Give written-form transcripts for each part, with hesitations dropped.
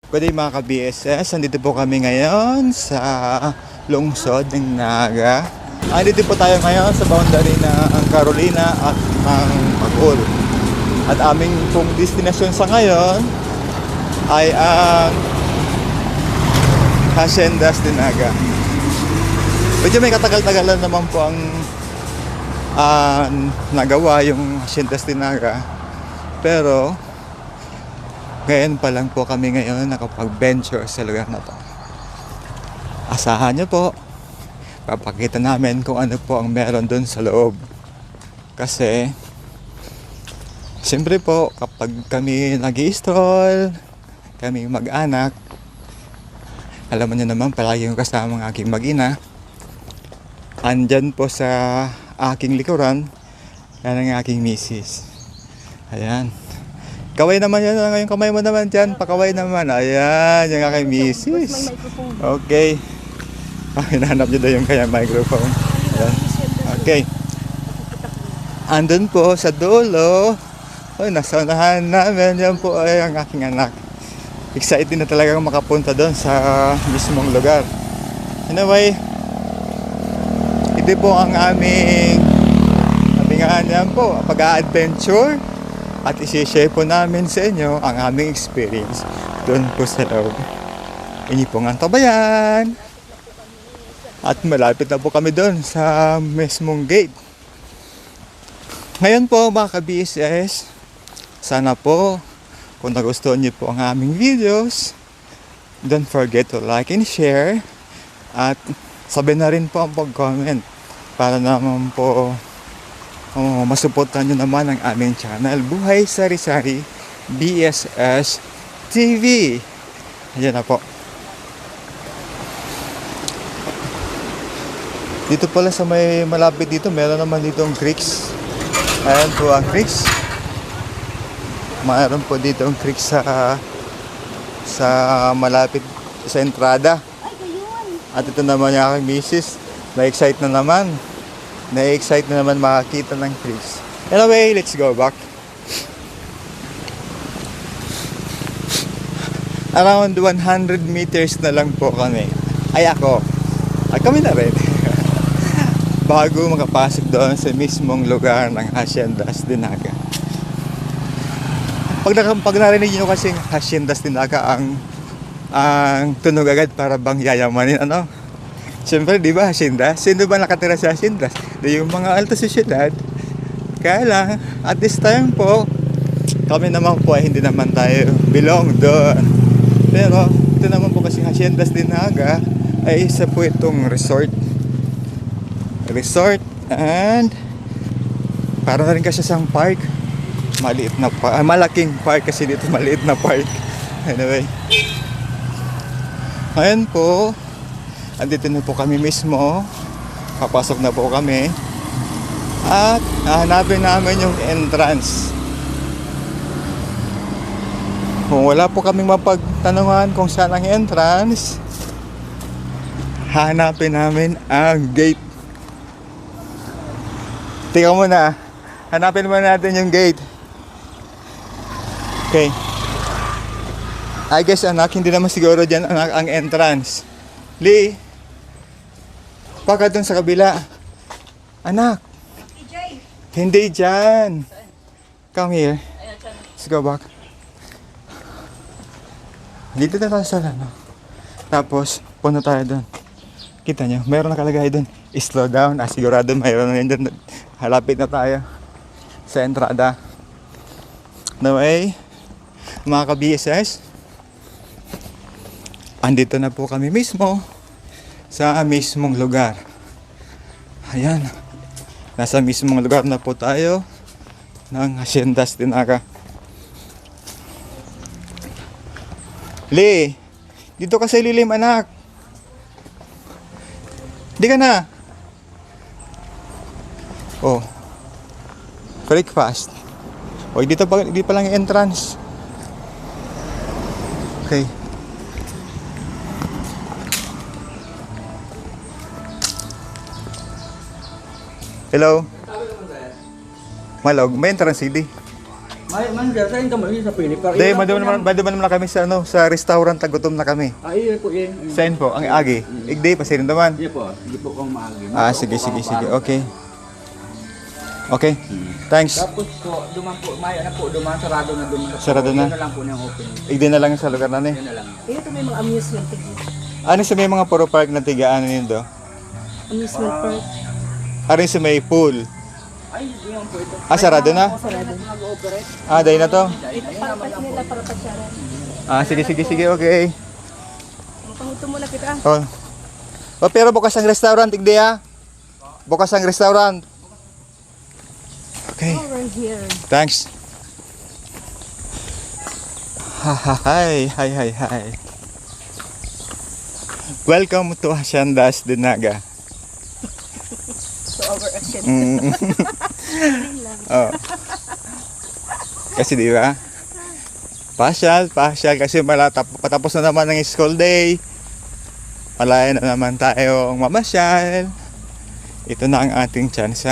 Good day mga ka-BSS, nandito po kami ngayon sa lungsod ng Naga. Nandito po tayo ngayon sa boundary ng Carolina at ng Bacoor. At aming pong destinasyon sa ngayon ay ang Haciendas de Naga. Medyo may katagal-tagalan naman po ang nagawa yung Haciendas de Naga. Pero ngayon pa lang po kami ngayon nakapag-venture sa lugar na to. Asahan nyo po, papakita namin kung ano po ang meron dun sa loob. Kasi siyempre po kapag kami nag-i-stroll, kami mag-anak, alam mo nyo naman palagi yung kasama ng aking mag-ina. Andyan po sa aking likuran yan ang aking misis. Ayan. Kaway naman yan, yung kamay mo naman dyan, pakaway naman. Ayan, yung aking misis. Okay. Hinahanap nyo daw yung kaya microphone. Ayan. Okay. Andun po sa dulo. Oh, nasa unahan namin. Yan po ay ang aking anak. Excited na talagang makapunta doon sa mismong lugar. Anyway, ito po ang aming yan po, pag-a-adventure. At isi-share po namin sa inyo ang aming experience doon po sa loob. Inyo pong antabayan. At malapit na po kami doon sa mismong gate. Ngayon po mga ka-BSS, sana po kung nagustuhan niyo po ang aming videos, don't forget to like and share. At sabihin na rin po ang pag-comment para naman po masuportan nyo naman ang aming channel Buhay Sari-Sari BSS TV. Ayan na po. Dito pala sa may malapit dito, meron naman dito ang creeks. Ayan po ang creeks. Mayroon po dito ang creeks sa malapit sa entrada. At ito naman yung aking misis. Na-excite na naman. Na-excite na naman makakita ng trees. Anyway, let's go back. Around 100 meters na lang po kami. Ay ako. Ay kami na rin. Bago makapasok doon sa mismong lugar ng Haciendas de Naga. Pag narinig nyo kasi Haciendas de Naga ang tunog agad para bang yayamanin ano? Siyempre, di ba, Haciendas? Sino ba nakatira sa Haciendas? Yung mga alta sosyedad. Kaya lang, at this time po, kami naman po ay hindi naman tayo belong doon. Pero, ito naman po kasi Haciendas de Naga ay isa po itong resort. And, para na rin kasi isang park. Maliit na malaking park kasi dito, maliit na park. Anyway. Ngayon po, andito na po kami mismo. Papasok na po kami. At hahanapin namin yung entrance. Kung wala po kaming mapagtanungan kung saan ang entrance, hahanapin namin ang gate. Tingnan mo na. Hanapin mo natin yung gate. Okay. I guess anak, hindi naman siguro dyan ang entrance. Lee, baka dun sa kabila. Anak. Hindi dyan. Come here. Let's go back. Dito na tayo sa ano. Tapos, punta tayo dun. Kita nyo, mayroon nakalagay dun. Slow down. Sigurado mayroon na yun dun. Halapit na tayo sa entrada. Anyway, mga ka-BSS, andito na po kami mismo sa mismong lugar. Ayan. Nasa mismong lugar na po tayo ng Haciendas de Naga. Lee, dito ka sa lilim anak. Di ka na. Oh. Breakfast. Oh, dito pa lang yung entrance. Okay. Hello? Malog, may entrance CD. May manager, saan ka mo sa Philip? Hindi, maduman naman kami sa, ano, sa restaurant, tagutom na kami. Ay, po yun. Saan po? Ang agi. Igday, pasirin naman. Hindi po, hindi po kong maagi. Sige. Okay. Okay. Thanks. Tapos po, duman po, may ano po, sarado na duman. Sarado na? Yun na lang po niyang open. Igday na lang sa lugar na ni. Yun na lang. Ito may mga amusement park. Ano sa may mga puro park na tigaan nyo do? Amusement park. Ano sa may pool? Ay, yun po ito. Sarado na? Sarado. Nag-ooperate. Dahil na to? Ito pangkat nila para pasyaran. Sige, okay. Panguto muna kita. Pero bukas ang restaurant, igday ha? Bukas ang restaurant. Okay. Over here. Thanks. Hi. Welcome to Haciendas Dinaga. So overaction. Oh. Kasi di ba? Pasyal kasi patapos na naman ng school day. Malaya na naman tayong mamasyal. Ito na ang ating chance.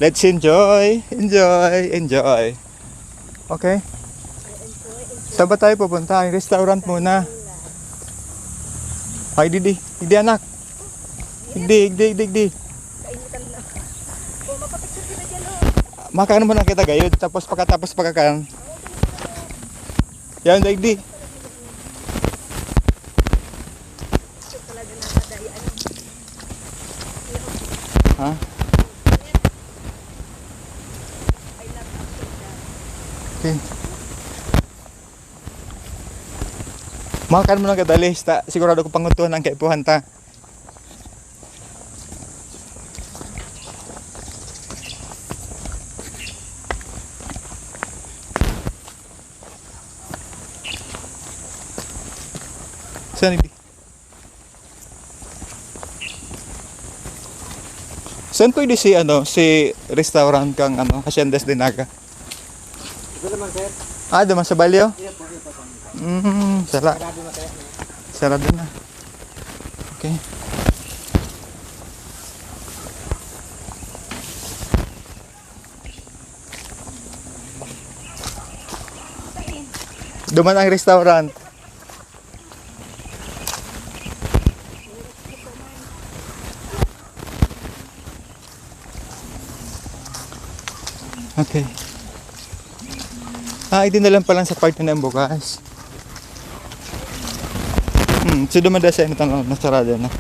Let's enjoy. Okay? Saan ba tayo pupunta? Yung restaurant muna. Ay, di anak. Di. Kainitan na. O, mapapicture kita dyan o. Makakan mo na kita gayod. Tapos pagkakan. Yan, di. Talaga na madayaan. Ha? Okay. Makakan mo na kadali. Sigurado ko pangutuhan ang kaipuhan ta. Saan hindi? Saan pwede si restaurant kang Haciendas Dinaga? Ito naman, sir. Duman sa Balyo? Iya po. Sarado Sarado na tayo. Sarado na. Okay. Duman ang restaurant. Okay. Ito na lang pala sa part na bukas. So dumanda sa tanong nasarado na.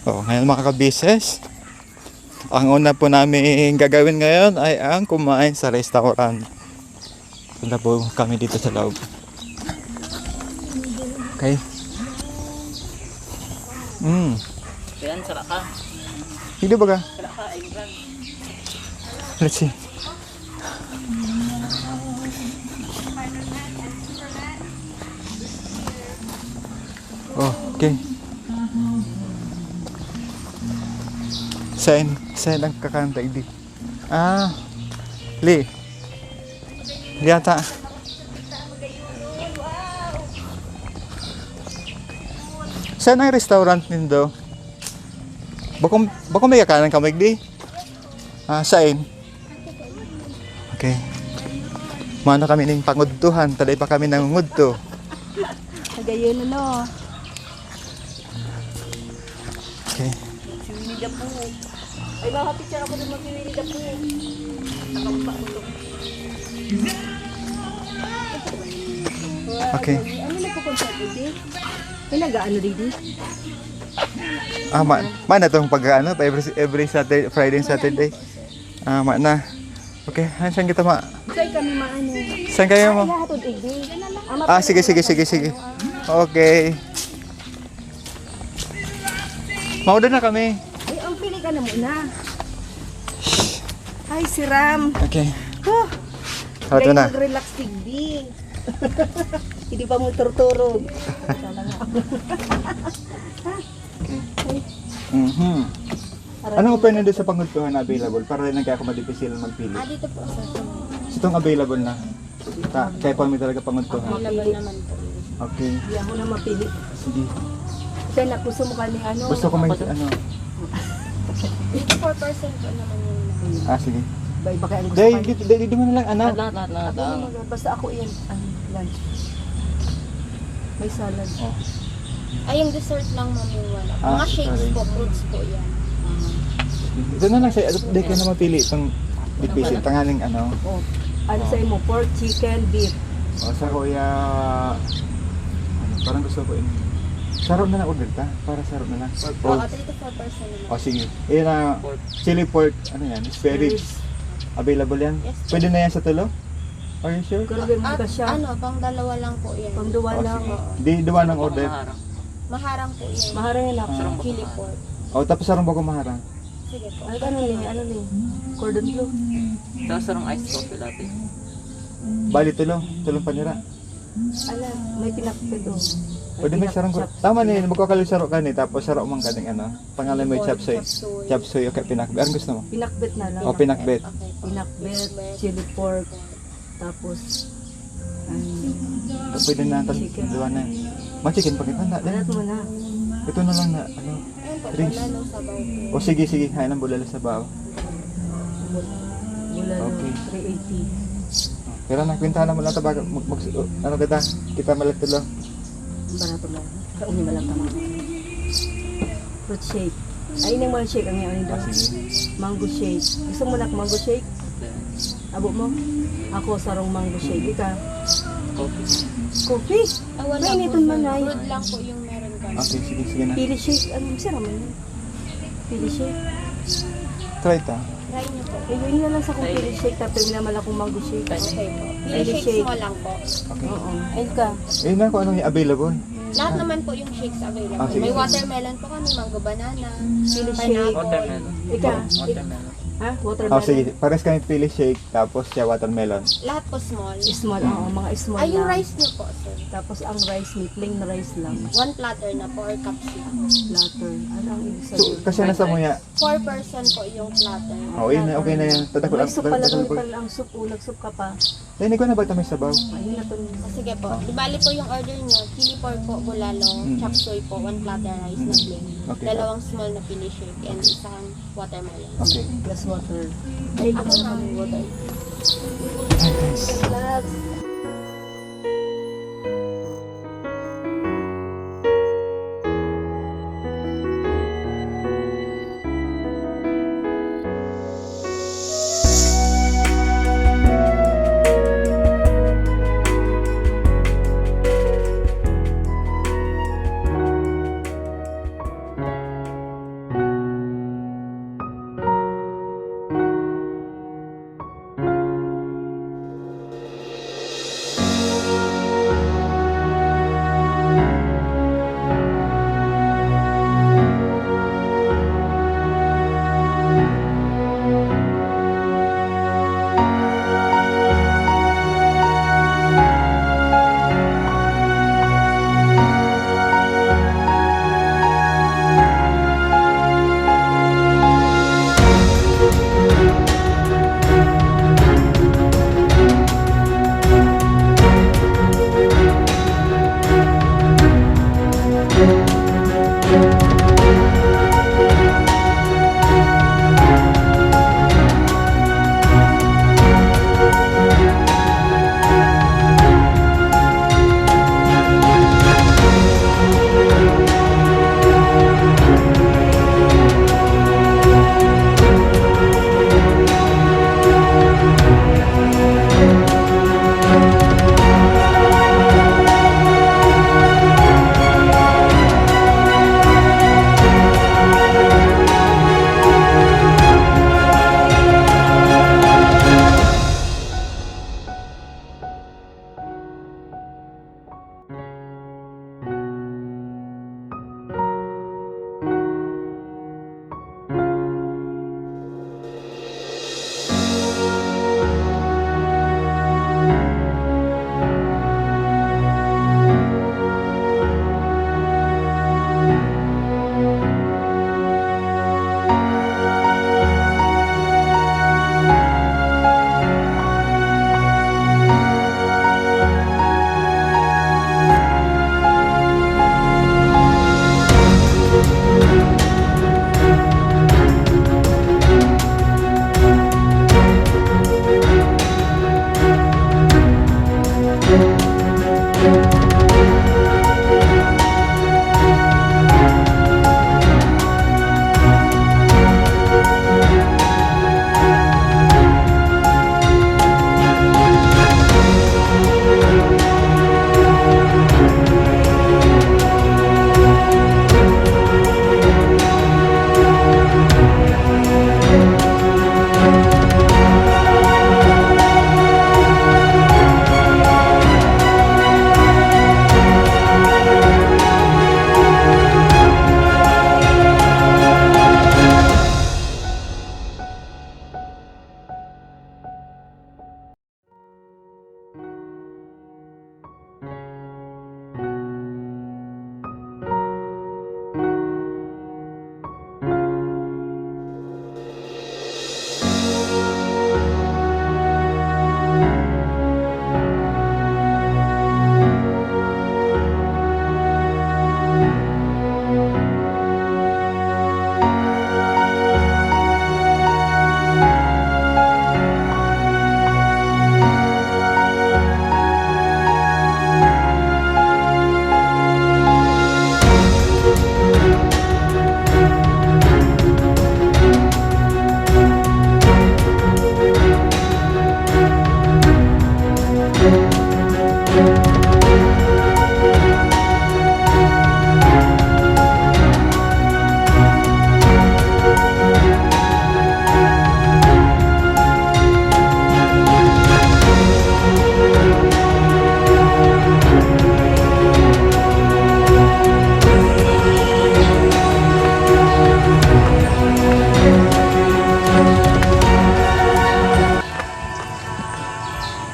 Ngayon mga ka-business, ang una po namin gagawin ngayon ay ang kumain sa restaurant. Punta po kami dito sa loob. Okay. Yan, sarap ka. Hindi ba ka? Sarap ka, ay brand. Let's see. Okay. Saan ang kakanta hindi? Li. Liyata. Saan ang restaurant nindo? Bako may kakanan ka magdi? Saan? Okay. Mano kami ning pangudtuhan, taday pa kami nangungudto. Nagayon no. Okay. Si Winnie the Pooh. Ay, makapicture ako ng si Winnie the Pooh. Nakampa mo to. Okay. Ano nagpo-concert dito? May nag-ano dito? Man na tong pag-ano, every Saturday, Friday and Saturday. Man na. Okay, saan kita Say kami maano. Saan kayo mo? Lahatod igdi. Sige. Okay. Mauda na kami. Ay, ang pili ka na muna. Ay, si Ram. Okay. Huh. Ito na. Relax tigdi. Hindi pa mo turturog. Anong open na doon sa pangudtuhan na available para rin nagkaka madipisilan magpili? Dito po. Itong available na. Kaya pa may talaga pangudtuhan. Available naman po. Okay. Hindi ako na mapili. Sige. Kaya na gusto mo kani ano? Gusto ko may ano. 84% po naman yun. Sige. Iba kaya ang gusto Day, kani. di mo na lang ano. Lahat. Basta ako yan. Lunch. May salad. Oh. Ay, yung dessert lang ma'am yung wala. Ah, Mga shakes sorry. po, fruits po yan. Ito na lang sa'yo. Di ka na mapili itong dipisit. Tangaling ano. Oh. Ano sa'yo mo? Pork, chicken, beef. O sa kuya, ano, parang gusto ko yun. Sarap na lang order ta. Para sarap na lang. Oo, 3 to 4% naman. O sige. Ayan na, chili pork, ano yan, spare ribs. Available yan? Yes, sir. Pwede na yan sa tulo? Are you sure? Grabe mo ka siya. Ano, pang dalawa lang po yan. Pangduwa O lang. sige. Di duwa ng order. Maharang po yan. Maharang yan ako. Chili pork. O tapos sarang ba kumaharang? Sige po. Ano ni? Ano ni? Cordon bleu. Tapos sarang iced coffee latte. Bali tulo. Tulong panira. Ala, may pinakpit o. Pwede may sarang ko. Tama na yun. Magkakalit saro ka ni. Tapos saro mang kaning ano. Pangalan mo yung chapsoy. Chapsoy o kaya pinakbet. Anong gusto mo? Pinakbet na lang. O pinakbet. Okay po. Pinakbet, chili pork, tapos Pwede na natin. Duwa na. Ma-chicken pa kita. balat mo na. Ito na lang na ano. Ayun po, Drinks. bulalo sabaw po. O sige, sige. Hain ang bulalo sa bao. Bulalo, Okay. 380. Pero nakwintahan mo lang ito bago ano kita? Kita malagtulo. Barato lang. Kauni mo lang tama. Fruit shake. Ay, nang mga shake ang ngayon daw. Sige. Mango shake. Gusto mo na mango shake? Abo mo? Ako sarong mango shake. Ika? Coffee. Coffee? Ah, wala May po. initon man sir. ay. Fruit lang po yung meron kami. Okay, sige, sige na. Pili shake. Ano, sarap man yun. Pili shake. Try ito. Try niyo po. Eh, yun na lang sa kong pili shake. Tapos minamal akong mango shake. Okay po. Pili Pili shake. shakes mo lang po. Okay. Oo. Ayun ka. Eh na kung anong yung available. Lahat naman po yung shakes available. Ah, sige, May sige. watermelon po kami, mango banana, Pili shake. pineapple. Watermelon. Ika? Watermelon. Ha? Oh, Watermelon? sige. Pares kami pili shake, tapos siya watermelon. Lahat po small. Small, oo. Mga small Ay, yung lang. rice niyo po, sir. Tapos ang rice ni plain rice lang. 1 platter na po or cups lang. Platter. Ano ang ibig So, sabihin? kasi nasa mo ya. 4% po yung platter. Oh, yun na, okay na yan. Tatakot May lang. soup pala doon pala ang soup. Nag-soup ka pa. Hindi ko na ba ito may sabaw? Ayun na to. Sige po. Di bali po yung order niyo. Chili pork po, bulalo, chop suey po, 1 platter rice na plain. Okay. Dalawang small na pili shake and isang watermelon. Okay. Plus water. Ay, ako na kami water. Relax.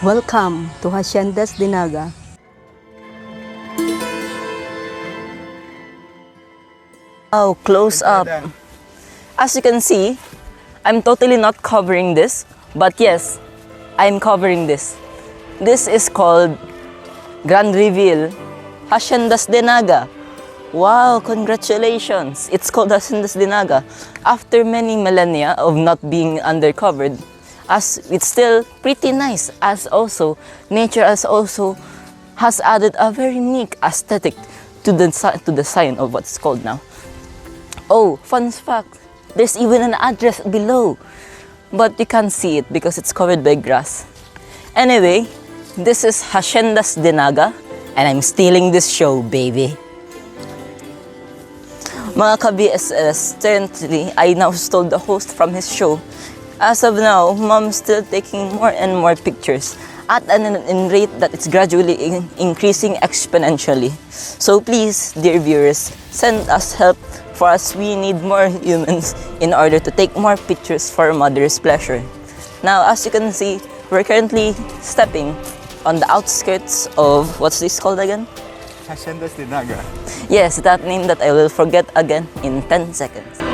Welcome to Haciendas Dinaga. Oh, close up. As you can see, I'm totally not covering this, but yes, I'm covering this. This is called Grand Reveal Haciendas Dinaga. Wow, congratulations! It's called Haciendas Dinaga. After many millennia of not being undercovered, as it's still pretty nice, as also nature has added a very unique aesthetic to the sign of what's called now. Oh, fun fact, there's even an address below, but you can't see it because it's covered by grass. Anyway, this is Haciendas Dinaga, and I'm stealing this show, baby. Mga ka-BSS, currently, I now stole the host from his show. As of now, Mom's still taking more and more pictures at an rate that it's gradually increasing exponentially. So please, dear viewers, send us help, for us we need more humans in order to take more pictures for Mother's pleasure. Now, as you can see, we're currently stepping on the outskirts of, what's this called again? Haciendas Dinaga. Yes, that name that I will forget again in 10 seconds.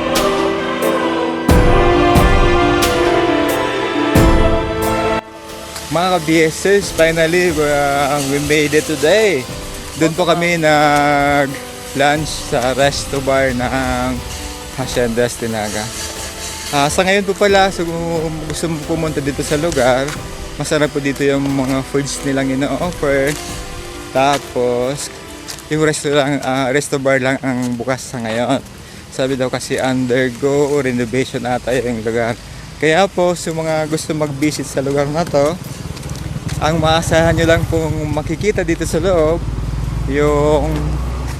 Mga ka-BSS, finally, we made it today. Doon po kami nag-lunch sa resto bar ng Haciendas Dinaga. Sa ngayon po pala, so, kung gusto mo pumunta dito sa lugar, masarap po dito yung mga foods nilang ino-offer. Tapos, yung resto bar lang ang bukas sa ngayon. Sabi daw kasi undergo renovation ata yung lugar. Kaya po, sa mga gusto mag-visit sa lugar na to, ang maasahan nyo lang kung makikita dito sa loob, yung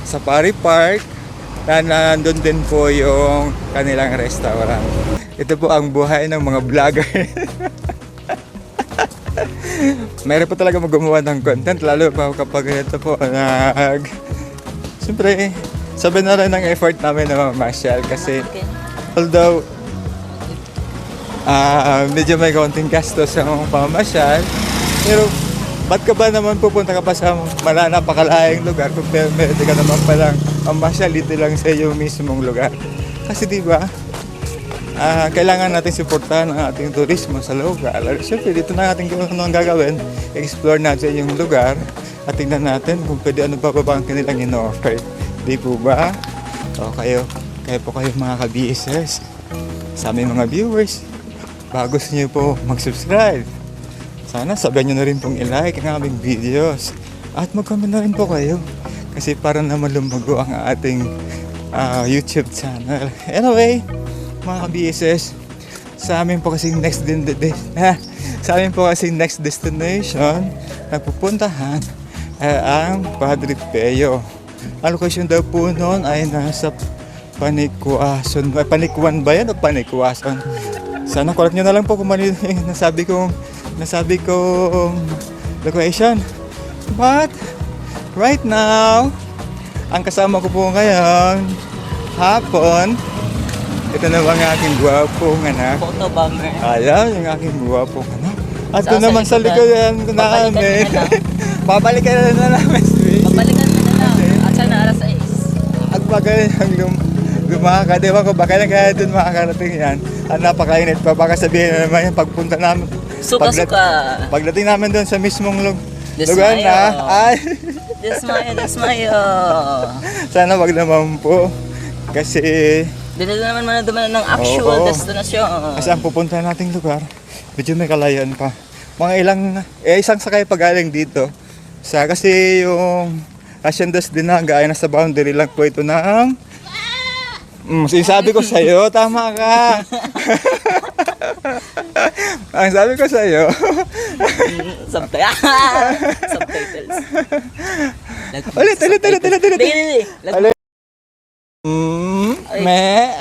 Safari Park, na nandun din po yung kanilang restaurant. Ito po ang buhay ng mga vlogger. Mayroon po talaga gumawa ng content, lalo pa kapag ito po siyempre, sabi na rin ng effort namin na mamasyal kasi although medyo may konting gastos sa mga pamasyal, pero ba't ka ba naman pupunta ka pa sa napakalaking lugar kung meron ka naman palang mamasyal dito lang sa iyo mismong lugar? Kasi diba, kailangan natin suportahan ang ating turismo sa lugar. Siyempre, dito na natin kung ano ang gagawin. Explore natin yung lugar at tingnan natin kung pwede ano pa ba ang kanilang in-offer. Di po ba? O kayo po mga ka-BSS, sa aming mga viewers, bago gusto nyo po mag-subscribe, sana sabihan nyo na rin pong i-like ang aming videos. At mag-comment na rin po kayo. Kasi para naman lumago ang ating YouTube channel. Anyway, mga ka-BSS, sa amin po kasing next destination na pupuntahan ay ang Padre Pio. Ang location daw po noon ay nasa Panikwan ba yan o Panikwason? Sana correct nyo na lang po kung mali yung nasabi kong location. But right now, ang kasama ko po ngayon hapon, ito na ang aking gwapong anak. Photo bomber. Ayan, yung aking gwapong anak. At Sa ito naman sa likodan namin. Babalikan na namin. Babalikan na lang. At sana alas 6. At bagay ang lumakad. Ewan ko, baka lang kaya doon makakarating yan. At napakainit pa. Baka sabihin na naman yan pagpunta namin. Suka-suka. Pagdating namin doon sa mismong lugar Desmayo. na. Ay, Desmayo. sana wag naman po. Kasi Dito naman dumaan ng actual Oo. destinasyon. Kasi ang pupuntahan nating lugar, medyo may kalayaan pa. Mga isang sakay pa galing dito. Kasi yung Haciendas Dinaga ay nasa boundary lang po ito ng... sinasabi ko sa'yo, tama ka. Ang sabi ko sa'yo. Subtitles. Ulit. Me.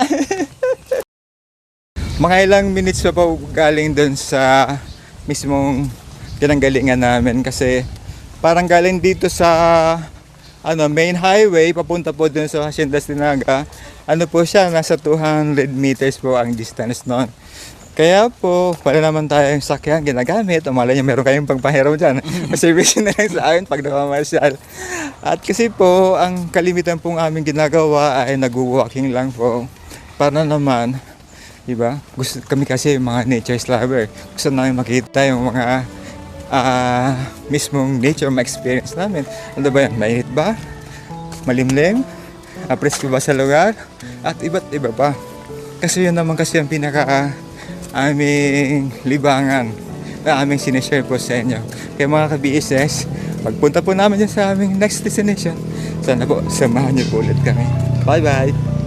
Mga ilang minutes pa po galing doon sa mismong pinanggalingan namin kasi parang galing dito sa main highway papunta po doon sa Haciendas Dinaga. Ano po siya, nasa 200 meters po ang distance noon. Kaya po, wala naman tayong sakyan ginagamit. O malay nyo, meron kayong pagpahiram dyan. Maservice na lang sa akin pag namamasyal. At kasi po, ang kalimitan pong aming ginagawa ay nag-walking lang po. Para naman, diba? Gusto kami kasi mga nature's lover. Gusto namin makita yung mga mismong nature ma-experience namin. Ano ba yan? Mainit ba? Malimlim? Presko ba sa lugar? At iba't iba pa. Kasi yun naman kasi ang pinaka aming libangan na aming sinishare po sa inyo. Kaya mga ka-BSS, pagpunta po namin dyan sa aming next destination, sana po samahan niyo po ulit kami. Bye bye!